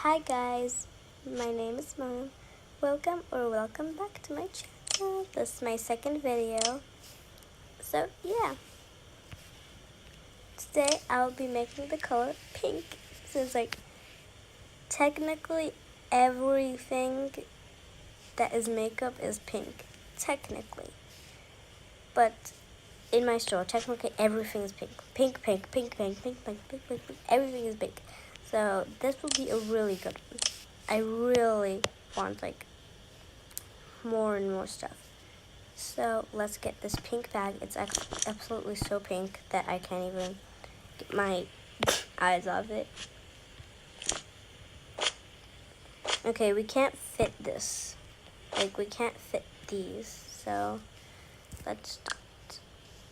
Hi guys, my name is Mariam. Welcome back to my channel. This is my second video. So yeah, today I'll be making the color pink. Since technically everything that is makeup is pink. Technically. But in my store, technically everything is pink. Pink. Everything is pink. So this will be a really good one. I really want more and more stuff. So let's get this pink bag. It's absolutely so pink that I can't even get my eyes off it. Okay, we can't fit this. We can't fit these. So let's start.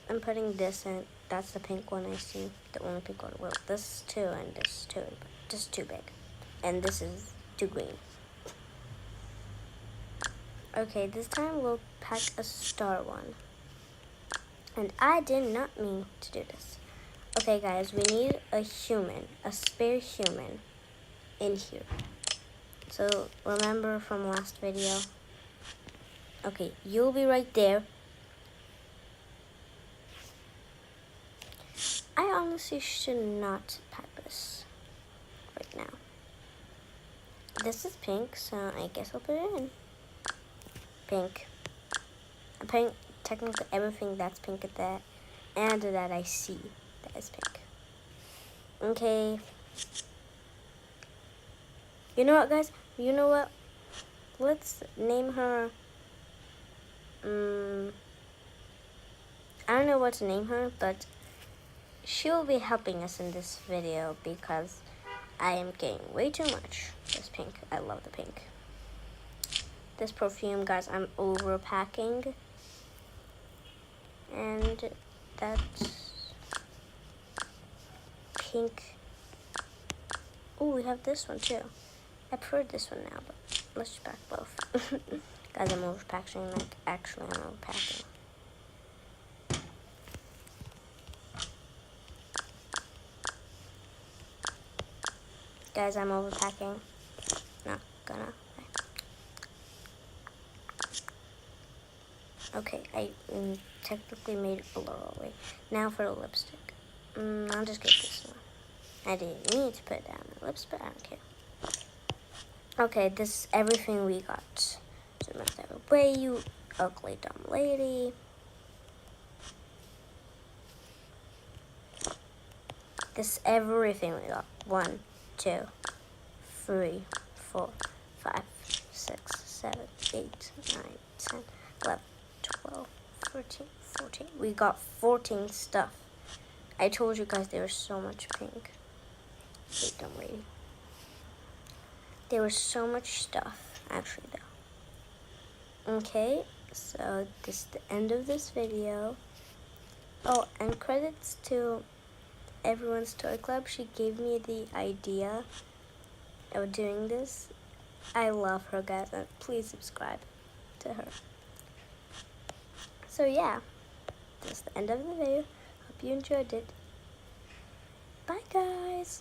I'm putting this in. That's the pink one I see. The only pink one. Well, this too and this too. But this is too big. And this is too green. Okay, this time we'll pack a star one. And I did not mean to do this. Okay guys, we need a spare human in here. So remember from last video. Okay, you'll be right there. I honestly should not pack this right now. This is pink, so I guess I'll put it in. Pink. I'm putting technically everything that's pink at that and that I see that is pink. Okay. You know what, guys? You know what? Let's name her. I don't know what to name her, but she will be helping us in this video because I am getting way too much. This pink. I love the pink. This perfume, guys, I'm overpacking. And that's pink. Oh, we have this one too. I prefer this one now, but let's just pack both. Guys, I'm overpacking. Actually, I'm overpacking. Guys, I'm overpacking. Not gonna. Okay, I technically made it blur already. Now for the lipstick. I'll just get this one. I didn't need to put down the lips, but I don't care. Okay, this is everything we got. So move that away, you ugly dumb lady. This is everything we got. 1, 2, 3, 4, 5, 6, 7, 8, 9, 10, 11, 12, 13, 14. We got 14 stuff. I told you guys there was so much pink. Wait, dumb lady. There was so much stuff, actually, though. Okay, so this is the end of this video. Oh, and credits to Everyone's Toy Club. She gave me the idea of doing this. I love her, guys, and please subscribe to her. So yeah, that's the end of the video. Hope you enjoyed it. Bye, guys.